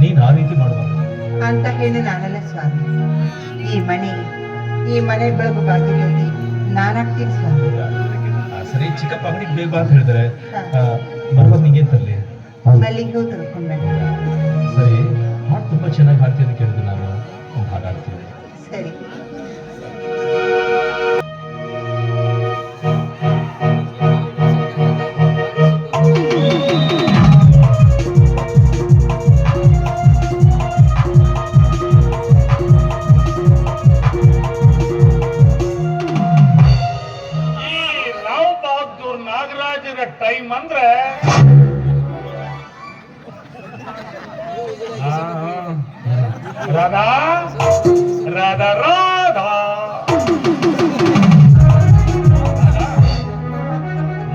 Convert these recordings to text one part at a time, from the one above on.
ನೀನ್ ಆ ರೀತಿ ಮಾಡಬಾರ್ದು ಅಂತ ಹೇಳಿ ನಾನಲ್ಲ ಸ್ವಾಮಿ. ಈ ಮನೆ ಬೆಳಗು ಬಾಗಿಲಲ್ಲಿ ನಾನಾಗ್ತೀನಿ ಸ್ವಾಮಿ. ಸರಿ, ಚಿಕ್ಕಪ್ಪ ಅಂಗಡಿಗೆ ಬೇಗ ಅಂತ ಹೇಳಿದ್ರೆ ಬರುವಾಗ ನಿಂಗೇನ್ ತರಲಿ? ಮಲ್ಲಿಗೆ ಹೂ ತರ್ಕೊಂಡ್ ಬನ್ನಿ. ಸರಿ, ಹಾಡು ತುಂಬಾ ಚೆನ್ನಾಗಿ ಹಾಡ್ತೀನಿ ಅಂತ ಕೇಳಿದ್ವಿ, ನಾನು ಒಂದು ಹಾಡು ಹಾಡ್ತೀನಿ. ಸರಿ. ಟೈಮ್ ಅಂದ್ರೆ ರಾಧಾ ರಾಧಾ ರಾಧಾ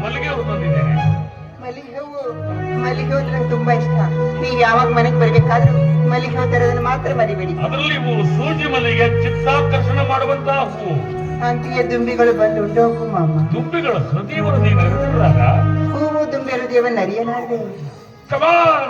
ಮಲ್ಲಿಗೆ ಹೂ ಬಂದಿದ್ದೇನೆ. ಮಲ್ಲಿಗೆ ಹೂ ನಂಗೆ ತುಂಬಾ ಇಷ್ಟ. ನೀವ್ ಯಾವಾಗ ಮನೆಗೆ ಬರ್ಬೇಕಾದ್ರೂ ಮಲ್ಲಿಗೆ ಹೂ ತರೋದನ್ನ ಮಾತ್ರ ಮರಿಬೇಡಿ. ಅದರಲ್ಲಿ ಸೂಜಿ ಮಲ್ಲಿಗೆ ಚಿತ್ತಾಕರ್ಷಣ ಮಾಡುವಂತಹ ಹೂ. ಅಂತಿಗೆ ದುಂಬಿಗಳು ಬಂದು ಉಂಟೋಗು ಮಾಮ. ದುಂಬಿಗಳ ಹೃದಯವನ್ನು ನೀನು ಅರಿತುಕೊಂಡಾಗ ಹೂವು ದುಂಬಿ ಹೃದಯವನ್ನು ಅರಿಯಲಾರದೆ. ಕಮಾನ್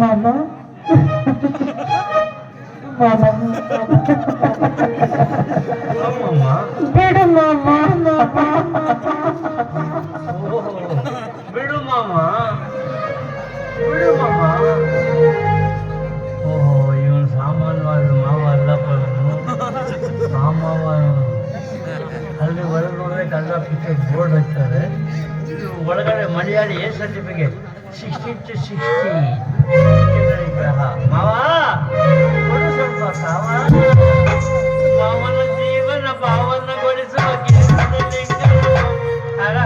ಮಾಮ ಬಿಡು ಮಾಮ. ಬಿಡು ಮಾಮ, ಬಿಡು ಮಾಮ. ಓಹೋ, ಇವನು ಸಾಮಾನ್ಯವಾದ ಮಾವ ಅಲ್ಲಪ್ಪ. ಮಾವ ಅಲ್ಲಿ ಹೊರಗೆ ನೋಡಿದ್ರೆ ಕನ್ನಡ ಪಿಕ್ಚರ್ ಬೋರ್ಡ್ ಹಚ್ತಾರೆ. ಇದು ಒಳಗಡೆ ಮಲಯಾಳಿ ಸರ್ಟಿಫಿಕೇಟ್ 60/60. ಮಾವ ಕೊಡು ಸ್ವಲ್ಪ ಸಾವ. ಮಾವನ ಜೀವನ ಪಾವನಗೊಳಿಸುವ ಹರ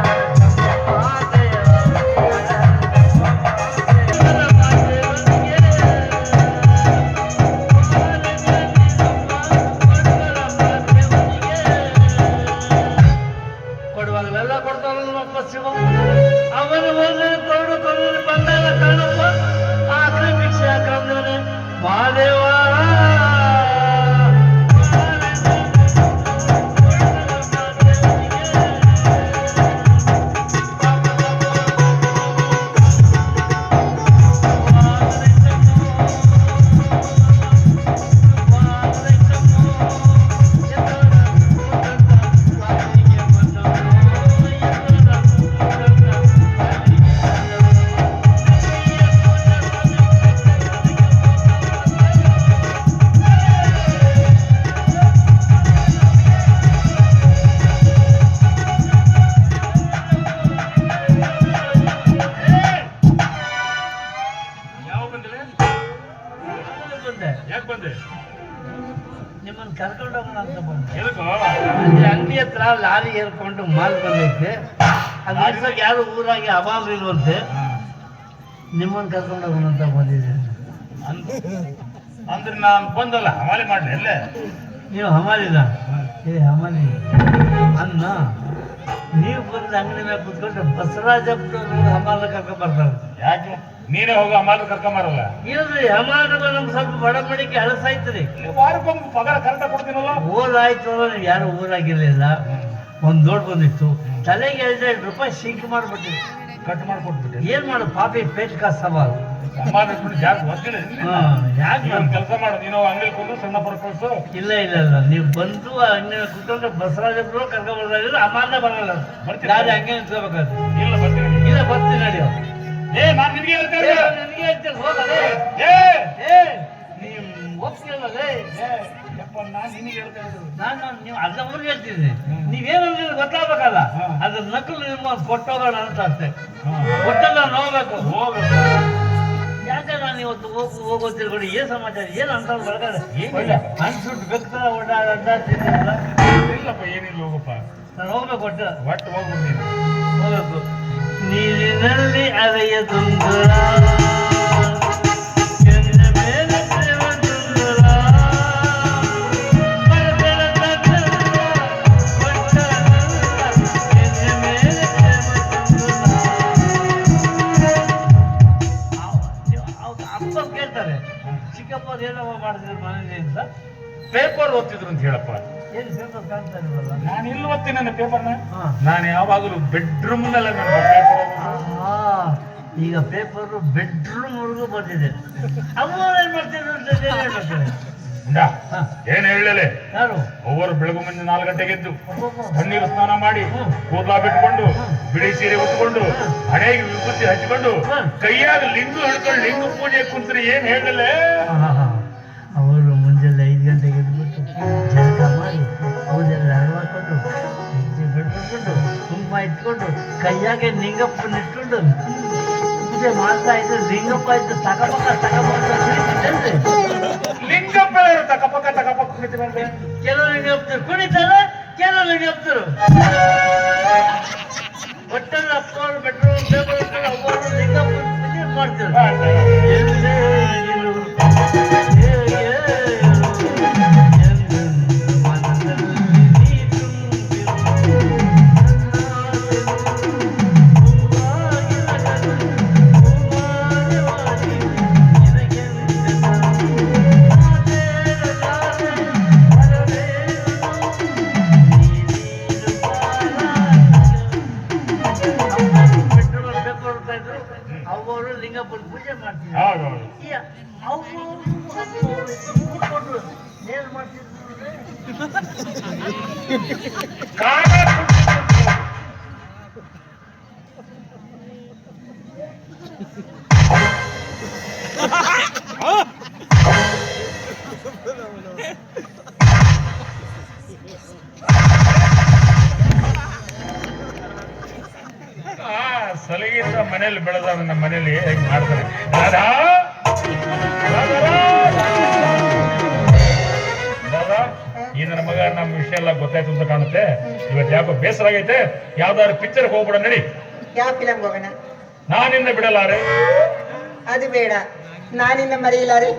ಕೊಡುವಾಗಲೆಲ್ಲ ಕೊಡ್ತಾರಲ್ಲ ಶಿವ. ಅವನು ಕೊಡು ಬಂದಾಗ ಕಾಣುವ ಆಕ್ರಿ ಭಿಕ್ಷೆ ಹಾಕಂದ್ರೆ ಮಾದೇವ. ಕರ್ಕೊಂಡು ಹೋಗೋಣ ಅಂತ ಬಂದೆ. ಎದಕ್ಕೋ? ಅಲ್ಲಿ ಅಂಗಡಿ ಹತ್ರ ಲಾರಿ ಏರ್ಕೊಂಡು ಮಾಲ್ ಬಂದೈತೆ. ಅದು ಇರ್ಸಕ್ಕೆ ಯಾರು ಊರಾಗಿ ಅಭಾವ ಇಲ್ವಂತೆ. ನಿಮ್ಮನ್ನು ಕರ್ಕೊಂಡು ಹೋಗೋಣ ಅಂತ ಬಂದಿದ್ದೀನಿ. ಅಂದ್ರೆ ನಾನು ಬಂದಲ್ಲ ಹಮಾಲಿ ಮಾಡ್ಲಿ ಅಲ್ಲೇ. ನೀವು ಹಮಾಲಿಲ್ಲ? ಹಮಾಲಿ ಅನ್ನ ನೀವು ಬಂದು ಅಂಗಡಿ ಮೇಲೆ ಕುತ್ಕೊಂಡು ಬಸವರಾಜಪ್ಪನವರು ಹಮಾಲ ಕರ್ಕೊಂಡ್ ಬರ್ತಾರೆ. ಯಾಕೆ ನೀನೇ ಹೋಗಿ ಹಮಾಲಿ ಕರ್ಕೊಂಬರಲ್ಲ? ಇಲ್ರಿ, ಹಮಾಲಿಗಳು ನಮ್ಗೆ ಸ್ವಲ್ಪ ಬಡಬಡಿಕೆ ಅಳಸಾಯ್ತ್ರಿ. ವಾರಕ್ಕೊಮ್ಮೆ ಪಗಾರ ಕರೆಕ್ಟಾಗಿ ಕೊಡ್ತೀನಲ್ಲ. ಓದಾಯ್ತು ಅಂದ್ರೆ ನೀವು ಯಾರು ಊರಾಗಿರ್ಲಿಲ್ಲ. ಒಂದು ದೊಡ್ಡ ಬಂದಿತ್ತು, ತಲೆಗೆ 2 ರೂಪಾಯಿ ಸಿಂಕ್ ಮಾಡ್ಬಿಟ್ಟಿವಿ. ಕಟ್ ಮಾಡ್ಕೊಟ್ಬಿಟ್ಟೆ. ಏನ್ ಮಾಡು ಪಾಪಿ ಪೇಟ್ ಕಾ ಸವಾಲ್. ಸಮಾಧಾನ ಜಾಸ್ತಿ ಗೊತ್ತಿಲ್ಲ. ಯಾಕೆ ಕೆಲಸ ಮಾಡು, ನೀನು ಅಂಗಡಿ ಕೊಂಡು ಸಣ್ಣ ಪರ ಕಳ್ಸು. ಇಲ್ಲ ನೀವು ಬಂದು ಅಂಗಡಿ ಕುತ್ಕೊಂಡು ಬಸವರಾಜರು ಕರ್ಕೊಂಡ್ ಬರ್ತಾರೆ. ಅಮಾನ ಬರಲ್ಲ, ಯಾರು ಹಂಗೆ ನಿಂತ್ಕೋಬೇಕಾದ್ರೆ. ಇಲ್ಲ ಬರ್ತೀನಿ. ಇಲ್ಲ ಬರ್ತೀನಿ ನಡಿ. ನಾನು ನಿನಗೆ ಹೇಳ್ತೇನೆ. ನನಗೆ ಹೇಳ್ತೀನಿ ಹೋಗಲೇ. ನೀವು ಒಪ್ಪಿಲ್ಲೇ. ನಾನು ನಿನಗೆ ಹೇಳ್ತೇನೆ. ನಾನು ನೀವು ಅರ್ಧ ಊರಿಗೆ ಹೇಳ್ತಿದ್ದೀನಿ. ನೀವೇನಂದ್ರೆ ಗೊತ್ತಾಗಬೇಕಲ್ಲ. ಅದ್ರ ನಕಲು ನಿಮ್ಮ ಕೊಟ್ಟೋಗೋಣ ಅಂತ ಅಷ್ಟೇ. ಕೊಟ್ಟಲ್ಲ ನೋಡ್ಬೇಕು. ಹೋಗಬೇಕು. ಯಾಕೆ ನಾನು ಇವತ್ತು ಹೋಗೋ ತಿಳ್ಕೊಂಡು ಏನ್ ಸಮಾಚಾರ, ಏನ್ ಅಂತ ಒಳಗಡೆ ಅನ್ಸುಟ್ಟು ಬೆಕ್ತರ ಓಡಾಡ್ತಿದ್ದೀನಲ್ಲ. ಇಲ್ಲಪ್ಪ ಏನಿಲ್ಲ, ಹೋಗಪ್ಪ. ನಾನು ಹೋಗ್ಬೇಕು. ಒಟ್ಟು ಹೋಗ್ಬಿಡ್ತೀನಿ. ಹೋಗ್ಬೇಕು. ನೀರಿನಲ್ಲಿ ಅಲೆಯ ತುಂಗುರ, ಕೆಂದ ಮೇಲೆ ಪ್ರೇಮ ತುಂಗುರ, ಕೆಂದ ಮೇಲೆ ಪ್ರೇಮ ತುಂಗುರ. ಅಪ್ಪ ಕೇಳ್ತಾರೆ, ಚಿಕ್ಕಪ್ಪ ಏನೋ ಮಾಡಿದ್ರು ಮನೇಲಿ ಅಂತ. ಪೇಪರ್ ಓದ್ತಿದ್ರು ಅಂತ ಹೇಳಪ್ಪ. ಏನು ಪೇಪರ್ ಕಾಣ್ತಾ ಇಲ್ವಲ್ಲ? ನಾನು ಇಲ್ಲಿ ಓದ್ತೀನಿ ನನ್ನ ಪೇಪರ್ನ. ಹಾ. ನಾನು ಯಾವಾಗಲೂ ಬೆಡ್ರೂಮ್ನಲ್ಲ ನನ್ನ ಪೇಪರ್. ಈಗ ಪೇಪರು ಬೆಡ್ರೂಮ್ವರೆಗೂ ಬಂದಿದೆ. ಅವ್ರು ಏನ್ ಮಾಡ್ತಿದ್ರು ಅಂತ ಹೇಳ್ತಾರೆ. ಏನ್ ಹೇಳಲೆ, ಯಾರು ಒಬ್ಬರು ಬೆಳಗು ಮುಂಜೆ 4 ಗಂಟೆಗೆ ಎದ್ದು ತಣ್ಣೀರು ಸ್ನಾನ ಮಾಡಿ ಕೂದಲ ಬಿಟ್ಕೊಂಡು ಬಿಳಿ ಸೀರೆ ಉಟ್ಕೊಂಡು ಹಣೆಗೆ ವಿಭೂತಿ ಹಚ್ಕೊಂಡು ಕೈಯಾಗ ಲಿಂಗು ಹಿಡ್ಕೊಂಡು ಲಿಂಗು ಪೂಜೆ ಕುಂತ್ರಿ ಏನ್ ಹೇಳಲೆ. ಅವರು ಮುಂಜಾನೆ 5 ಗಂಟೆಗೆ ಎದ್ಬಿಟ್ಟು ಜಳಕ ಮಾಡಿ ಕೂದೆಲ್ಲ ಹರವಾಕೊಂಡು ಹೆಜ್ಜೆ ಬಿಡ್ಕೊಂಡು ಕುಂಕುಮ ಇಟ್ಕೊಂಡು ಕೈಯಾಗೆ ಲಿಂಗಪ್ಪನ ಇಟ್ಕೊಂಡು ಪೂಜೆ ಮಾಡ್ತಾ ಇದ್ರು. ಲಿಂಗಪ್ಪ ಇದ್ದು ತಕಪಕ್ಕ ಲಿಂಗಪ್ಪ ತಕಪಕ್ಕ ಕುಣಿತಿರಂತೆ. ಕೆಲವು ಲಿಂಗಪ್ಪರು ಕುಣಿತಾರೆ, ಕೆಲವು ಲಿಂಗಪ್ಪರು ಒಟ್ಟಲ್ಲಿ ಅಪ್ಪವರು ಬೆಡ್ರೂಮ್ ಪೇಪರ್ ಅವರು ಲಿಂಗಪ್ಪನ ಪೂಜೆ ಮಾಡ್ತಾರೆ. ಅವರು ಲಿಂಗಪ್ಪನ ಪೂಜೆ ಮಾಡ್ತಿದ್ರು. ಅವರು ಏನ್ ಮಾಡ್ತಿದ್ರು? ಸಲಗಿಂದ ಮನೇಲಿ ಬೆಳೆದ ನಮ್ಮ ಮನೇಲಿ ಹೇಗೆ ಮಾಡ್ತಾರೆ. ದಾದಾ ಈ ನನ್ನ ಮಗ ನಮ್ಮ ವಿಷಯ ಎಲ್ಲ ಗೊತ್ತಾಯ್ತು ಅಂತ ಕಾಣುತ್ತೆ. ಇವತ್ತು ಯಾಕೋ ಬೇಸರ ಆಗೈತೆ. ಯಾವ್ದಾದ್ರು ಪಿಕ್ಚರ್ ಹೋಗ್ಬಿಡ ನಡಿ. ಯಾವ ಫಿಲಂ ಹೋಗೋಣ? ನಾನಿಂದ ಬಿಡಲಾರೆ. ಅದು ಬೇಡ, ನಾನಿನ್ನ ಮರೆಯಲಾರೆ.